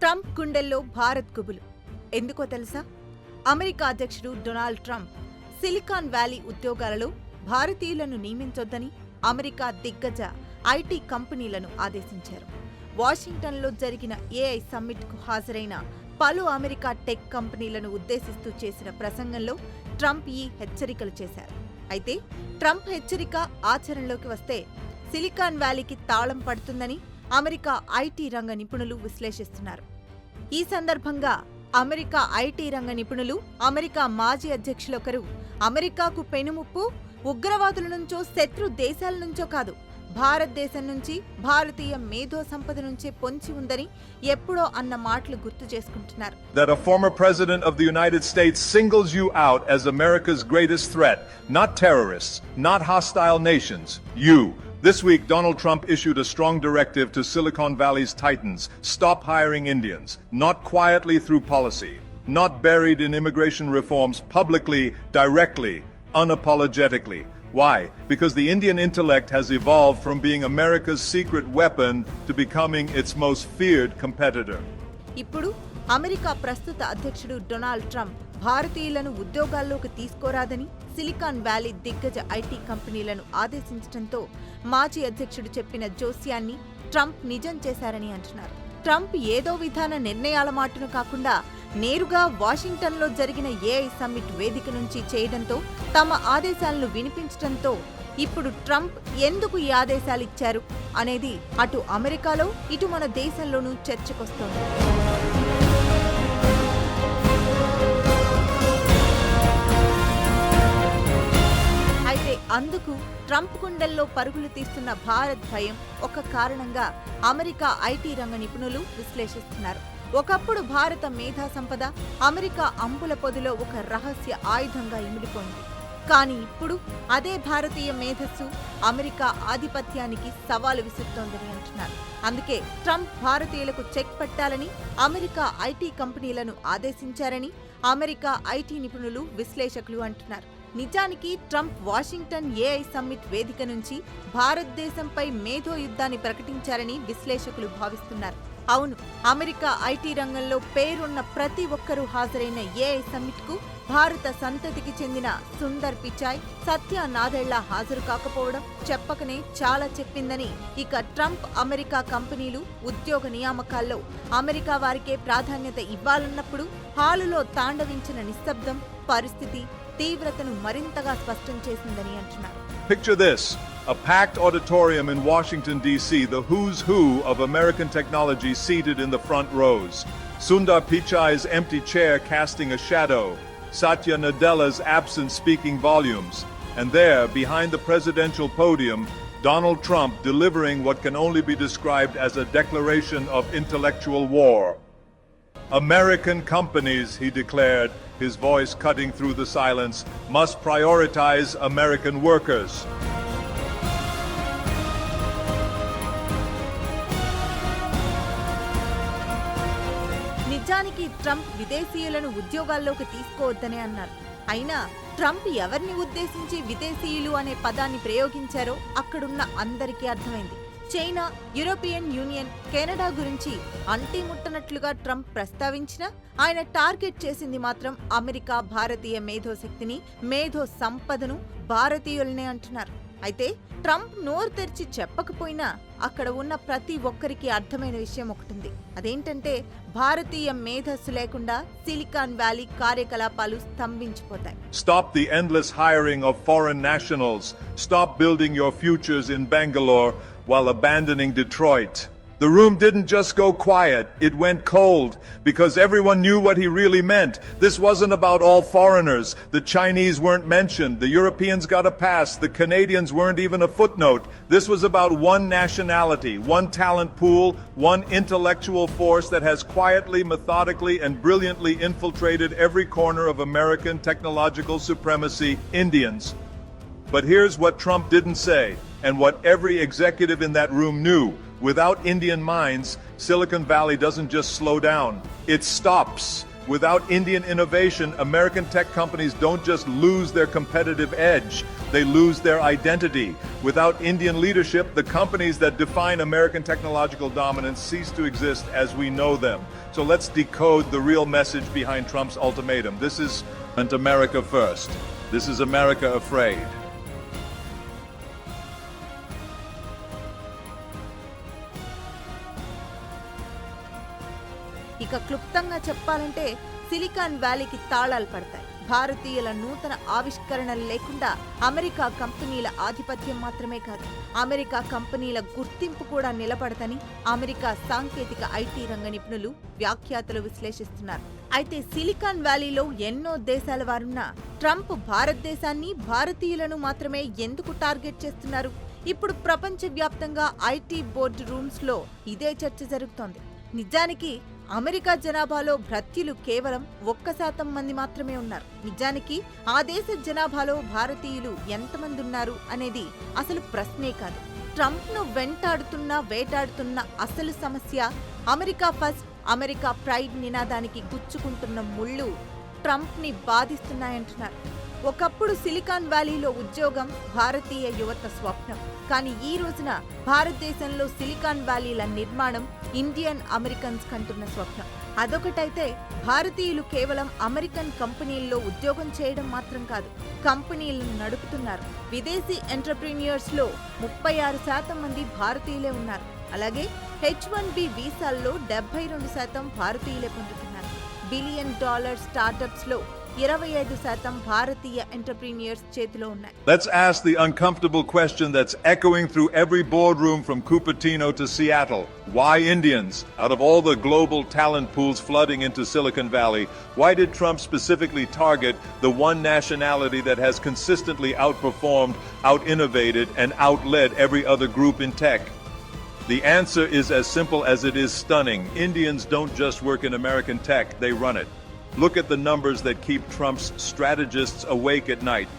Trump గుండెల్లో భారత్ గుబులు. ఎందుకో తెలుసా? అమెరికా అధ్యక్షుడు డొనాల్డ్ ట్రంప్ సిలికాన్ వ్యాలీ ఉద్యోగాలలో భారతీయులను నియమించొద్దని అమెరికా దిగ్గజ ఐటీ కంపెనీలను ఆదేశించారు. వాషింగ్టన్లో జరిగిన ఏఐ సమ్మిట్కు హాజరైన పలు అమెరికా టెక్ కంపెనీలను ఉద్దేశిస్తూ చేసిన ప్రసంగంలో ట్రంప్ ఈ హెచ్చరికలు చేశారు. అయితే ట్రంప్ హెచ్చరిక ఆచరణలోకి వస్తే సిలికాన్ వ్యాలీకి తాళం పడుతుందని అమెరికా ఐటీ రంగ నిపుణులు విశ్లేషిస్తున్నారు. ఈ సందర్భంగా అమెరికా ఐటీ రంగ నిపుణులు అమెరికా మాజీ అధ్యక్షులొకరు అమెరికాకు పెనుముప్పు ఉగ్రవాదుల నుంచో శత్రు దేశాల నుంచో కాదు, భారతదేశం నుంచి, భారతీయ మేధో సంపద నుంచే పొంచి ఉందని ఎప్పుడో అన్న మాటలు గుర్తు చేసుకుంటున్నారు. That a former president of the United States singles you out as America's greatest threat, not terrorists, not hostile nations, you. This week, Donald Trump issued a strong directive to Silicon Valley's titans: stop hiring Indians, not quietly through policy, not buried in immigration reforms, publicly, directly, unapologetically. Why? Because the Indian intellect has evolved from being America's secret weapon to becoming its most feared competitor. ఇప్పుడు America ప్రస్తుత అధ్యక్షుడు Donald Trump భారతీయులను ఉద్యోగాల్లోకి తీసుకోరాదని silicon valley దిగ్గజ IT కంపెనీలను ఆదేశించడంతో మాజీ అధ్యక్షుడు చెప్పిన జోస్యాన్ని Trump నిజం చేశారని అంటున్నారు. ట్రంప్ ఏదో విధాన నిర్ణయాల మాటను కాకుండా నేరుగా వాషింగ్టన్లో జరిగిన ఏఐ సమ్మిట్ వేదిక నుంచి చేయడంతో, తమ ఆదేశాలను వినిపించడంతో ఇప్పుడు ట్రంప్ ఎందుకు ఈ ఆదేశాలు ఇచ్చారు అనేది అటు అమెరికాలో ఇటు మన దేశంలోనూ చర్చకొస్తోంది. అయితే అందుకు ట్రంప్ గుండెల్లో పరుగులు తీస్తున్న భారత్ భయం ఒక కారణంగా అమెరికా ఐటీ రంగ నిపుణులు విశ్లేషిస్తున్నారు. ఒకప్పుడు భారత మేధా సంపద అమెరికా అంబుల పొదిలో ఒక రహస్య ఆయుధంగా ఇమిడిపోయింది. కానీ ఇప్పుడు అదే భారతీయ మేధస్సు అమెరికా ఆధిపత్యానికి సవాలు విసురుతోందని అంటున్నారు. అందుకే ట్రంప్ భారతీయులకు చెక్ పెట్టాలని అమెరికా ఐటీ కంపెనీలను ఆదేశించారని అమెరికా ఐటీ నిపుణులు, విశ్లేషకులు అంటున్నారు. నిజానికి ట్రంప్ వాషింగ్టన్ ఏఐ సమ్మిట్ వేదిక నుంచి భారతదేశంపై మేధో యుద్ధాన్ని ప్రకటించారని విశ్లేషకులు భావిస్తున్నారు. అవును, అమెరికా ఐటీ రంగంలో పేరున్న ప్రతి ఒక్కరూ హాజరైన ఏఐ సమ్మిట్ కు భారత సంతతికి చెందిన సుందర్ పిచాయ్, సత్య నాదెళ్ల హాజరు కాకపోవడం చెప్పకనే చాలా చెప్పిందని, ఇక ట్రంప్ అమెరికా కంపెనీలు ఉద్యోగ నియామకాల్లో అమెరికా వారికే ప్రాధాన్యత ఇవ్వాలన్నప్పుడు హాలులో తాండవించిన నిశ్శబ్దం పరిస్థితి తీవ్రతను మరింతగా స్పష్టం చేసిందని అంటున్నారు. Picture this: a packed auditorium in Washington, D.C., the who's who of American technology seated in the front rows. Sundar Pichai's empty chair casting a shadow, Satya Nadella's absence speaking volumes, and there, behind the presidential podium, Donald Trump delivering what can only be described as a declaration of intellectual war. American companies, he declared, his voice cutting through the silence, must prioritize American workers. నిజానికి Trump విదేశీయులను ఉద్యోగాల్లోకి తీసుకోవద్దనే అన్నారు. అయినా Trump ఎవరిని ఉద్దేశించి విదేశీయులు అనే పదాన్ని ప్రయోగించారో అక్కడున్న అందరికీ అర్థమైంది. చైనా, యూరోపియన్ యూనియన్, కెనడా గురించి అంటిముట్టనట్లుగా ట్రంప్ ప్రస్తావించినా ఆయన టార్గెట్ చేసింది మాత్రం అమెరికా భారతీయ మేధో శక్తిని, మేధో సంపదను, భారతీయులనే అంటున్నారు. అయితే ట్రంప్ నోరు తెరిచి చెప్పకపోయినా అక్కడ ఉన్న ప్రతి ఒక్కరికి అర్థమైన విషయం ఒకటుంది. అదేంటంటే భారతీయ మేధస్సు లేకుండా సిలికాన్ వ్యాలీ కార్యకలాపాలు స్తంభించిపోతాయి. Stop the endless hiring of foreign nationals. Stop building your futures in Bangalore while abandoning Detroit. The room didn't just go quiet, it went cold, because everyone knew what he really meant. This wasn't about all foreigners. The Chinese weren't mentioned, the Europeans got a pass, the Canadians weren't even a footnote. This was about one nationality, one talent pool, one intellectual force that has quietly, methodically, and brilliantly infiltrated every corner of American technological supremacy: Indians. But here's what Trump didn't say, and what every executive in that room knew. Without Indian minds, Silicon Valley doesn't just slow down, it stops. Without Indian innovation, American tech companies don't just lose their competitive edge, they lose their identity. Without Indian leadership, the companies that define American technological dominance cease to exist as we know them. So let's decode the real message behind Trump's ultimatum. This isn't America first. This is America afraid. ఇక క్లుప్తంగా చెప్పాలంటే silicon వ్యాలీకి తాళాలు పడతాయి. భారతీయుల నూతన ఆవిష్కరణలు లేకుండా America కంపెనీల ఆధిపత్యం మాత్రమే కాదు, అమెరికా కంపెనీల గుర్తింపు కూడా నిలబడదని అమెరికా సాంకేతిక ఐటీ రంగ నిపుణులు, వ్యాఖ్యాతలు విశ్లేషిస్తున్నారు. అయితే సిలికాన్ వ్యాలీలో ఎన్నో దేశాల వారున్నా ట్రంప్ భారతదేశాన్ని, భారతీయులను మాత్రమే ఎందుకు టార్గెట్ చేస్తున్నారు? ఇప్పుడు ప్రపంచవ్యాప్తంగా ఐటీ బోర్డు రూమ్స్ లో ఇదే చర్చ జరుగుతోంది. నిజానికి అమెరికా జనాభాలో భ్రత్యులు కేవలం 1% మంది మాత్రమే ఉన్నారు. నిజానికి ఆ దేశ జనాభాలో భారతీయులు ఎంతమంది ఉన్నారు అనేది అసలు ప్రశ్నే కాదు. ట్రంప్ను వేటాడుతున్న అసలు సమస్య అమెరికా ఫస్ట్, అమెరికా ప్రైడ్ నినాదానికి గుచ్చుకుంటున్న ముళ్ళు ట్రంప్ని బాధిస్తున్నాయంటున్నారు. ఒకప్పుడు సిలికాన్ వ్యాలీలో ఉద్యోగం భారతీయ యువత స్వప్నం. కానీ ఈ రోజున భారతదేశంలో సిలికాన్ వ్యాలీల నిర్మాణం ఇండియన్ అమెరికన్స్ కంటున్న స్వప్నం. అదొకటైతే భారతీయులు కేవలం అమెరికన్ కంపెనీల్లో ఉద్యోగం చేయడం మాత్రం కాదు, కంపెనీలను నడుపుతున్నారు. విదేశీ ఎంటర్ప్రీనియర్స్ లో 36% మంది భారతీయులే ఉన్నారు. అలాగే H1B వీసాల్లో 72% భారతీయులే పొందుతున్నారు. $1 బిలియన్ స్టార్టప్స్ లో 25% భారతీయ ఎంటర్ప్రీనియర్స్ చేతిలో ఉన్నాయి. Let's ask the uncomfortable question that's echoing through every boardroom from Cupertino to Seattle. Why Indians? Out of all the global talent pools flooding into Silicon Valley, why did Trump specifically target the one nationality that has consistently outperformed, out-innovated, and outled every other group in tech? The answer is as simple as it is stunning. Indians don't just work in American tech, they run it. Look at the numbers that keep Trump's strategists awake at night.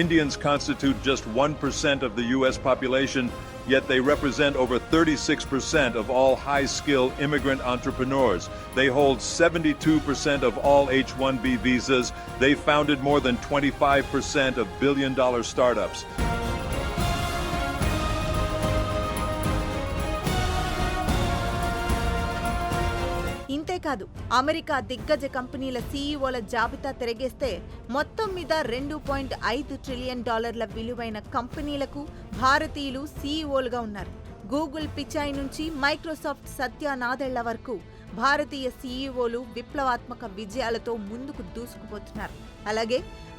Indians constitute just 1% of the U.S. population, yet they represent over 36% of all high-skill immigrant entrepreneurs. They hold 72% of all H-1B visas. They founded more than 25% of billion-dollar startups. ఇంతేకాదు, America దిగ్గజ కంపెనీల సీఈఓల జాబితా తిరగేస్తే మొత్తం మీద $2.5 trillion విలువైన కంపెనీలకు భారతీయులు సీఈఓలుగా ఉన్నారు. Google Pichai నుంచి మైక్రోసాఫ్ట్ సత్య నాదెళ్ల వరకు భారతీయ సీఈఓలు విప్లవాత్మక విజయాలతో ముందుకు దూసుకుపోతున్నారు. అలాగే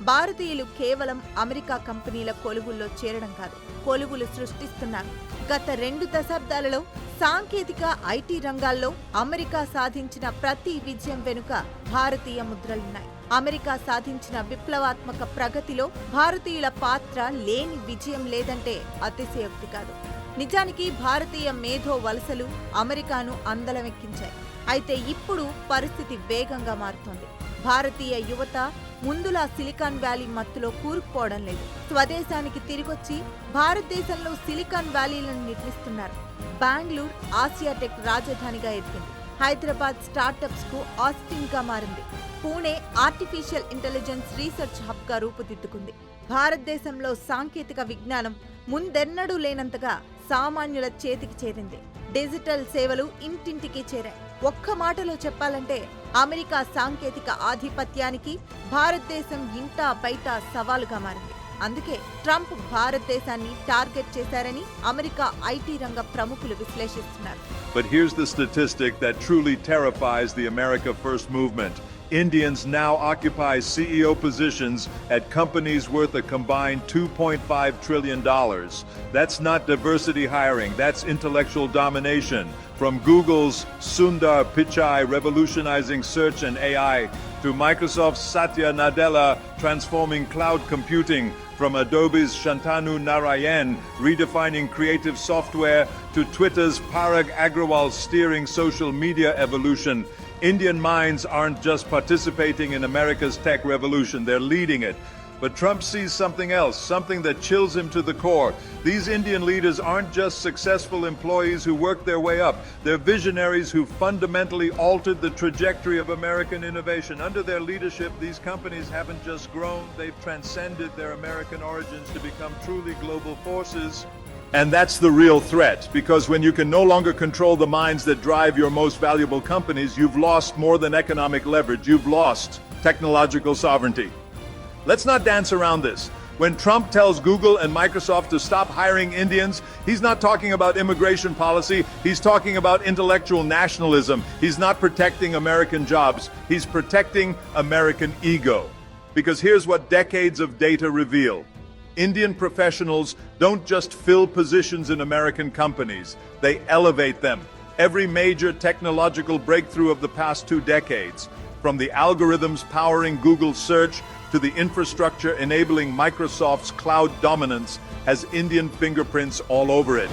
భారతీయులు కేవలం అమెరికా కంపెనీల కొలువుల్లో చేరడం కాదు, కొలువులు సృష్టిస్తున్నారు. గత 2 దశాబ్దాలలో సాంకేతిక ఐటీ రంగాల్లో అమెరికా సాధించిన ప్రతి విజయం వెనుక భారతీయ ముద్రలున్నాయి. అమెరికా సాధించిన విప్లవాత్మక ప్రగతిలో భారతీయుల పాత్ర లేని విజయం లేదంటే అతిశయోక్తి కాదు. నిజానికి భారతీయ మేధో వలసలు అమెరికాను అందలమెక్కించాయి. అయితే ఇప్పుడు పరిస్థితి వేగంగా మారుతోంది. భారతీయ యువత ముందులా సిలికాన్ వ్యాలీ మత్తులో కూరుకుపోవడం లేదు. స్వదేశానికి తిరిగొచ్చి భారతదేశంలో సిలికాన్ వ్యాలీలను నిర్మిస్తున్నారు. బెంగళూరు ఆసియా టెక్ రాజధానిగా ఎదిగింది. హైదరాబాద్ స్టార్టప్స్ కు ఆస్టిన్ గా మారింది. Pune artificial intelligence research hub గా రూపుదిద్దుకుంది. భారతదేశంలో సాంకేతిక విజ్ఞానం ముందెన్నడూ లేనంతగా సామాన్యుల చేతికి చేరింది. డిజిటల్ సేవలు ఇంటింటికి చేరాయి. ఒక్క మాటలో చెప్పాలంటే అమెరికా సాంకేతిక ఆధిపత్యానికి భారతదేశం ఇంటా బయట సవాలుగా మారింది. అందుకే ట్రంప్ భారతదేశాన్ని టార్గెట్ చేశారని అమెరికా ఐటీ రంగ ప్రముఖులు విశ్లేషిస్తున్నారు. But here's the statistic that truly terrifies the America First movement. Indians now occupy CEO positions at companies worth a combined $2.5 trillion. That's not diversity hiring, that's intellectual domination. From Google's Sundar Pichai revolutionizing search and AI, to Microsoft's Satya Nadella transforming cloud computing, from Adobe's Shantanu Narayan redefining creative software, to Twitter's Parag Agrawal steering social media evolution, Indian minds aren't just participating in America's tech revolution, they're leading it. But Trump sees something else, something that chills him to the core. These Indian leaders aren't just successful employees who worked their way up. They're visionaries who fundamentally altered the trajectory of American innovation. Under their leadership, these companies haven't just grown, they've transcended their American origins to become truly global forces. And that's the real threat, because when you can no longer control the minds that drive your most valuable companies, you've lost more than economic leverage, you've lost technological sovereignty. Let's not dance around this. When Trump tells Google and Microsoft to stop hiring Indians, he's not talking about immigration policy, he's talking about intellectual nationalism. He's not protecting American jobs, he's protecting American ego. Because here's what decades of data reveal. Indian professionals don't just fill positions in American companies, they elevate them. Every major technological breakthrough of the past 2 decades, from the algorithms powering Google search to the infrastructure enabling Microsoft's cloud dominance, has Indian fingerprints all over it.